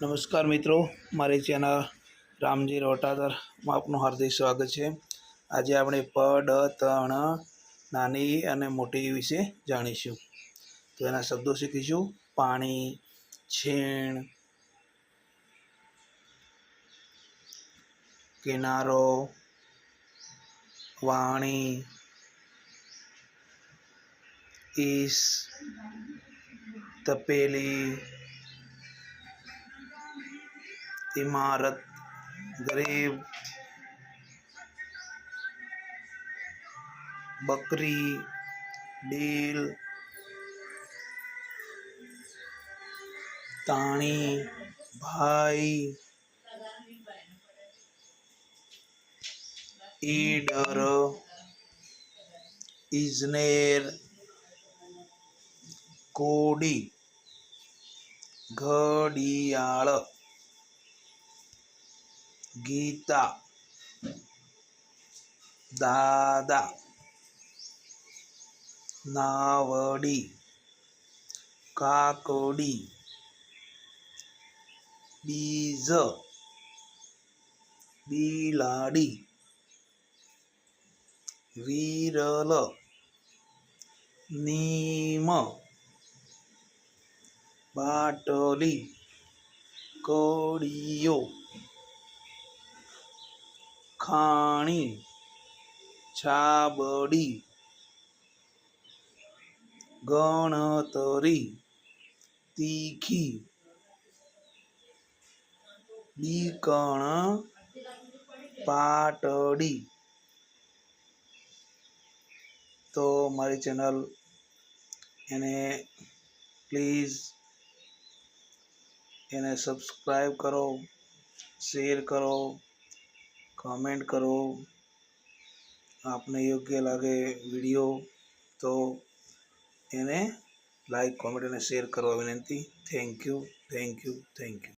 नमस्कार मित्रों, मारी चेनल रामजी रोटादर में आपनु हार्दिक स्वागत है। आज આપણે પ ડ ત્રણ નાની અને મોટી વિશે જાણીશું। તો એના શબ્દો શીખીશું। પાણી, છીણ, કિનારો, વાણી, ઈસ, તપેલી, इमारत, गरीब, बकरी, डील, ताणी, भाई, ईडर, इजनेर, कोडी, घड़ियाळ, गीता, दादा, नावड़ी, काकड़ी, बीज, बिलाड़ी, वीरल, नीम, बाटली, कोड़ियो, खाणी, छाबड़ी, गणतरी, तीखी, बीकण, पाटड़ी। तो मारी चैनल एने प्लीज़ एने सब्सक्राइब करो, शेर करो, कमेंट करो। आपने योग्य लगे वीडियो तो एने लाइक, कमेंट और शेर करो विनंती। Thank you, thank you, thank you.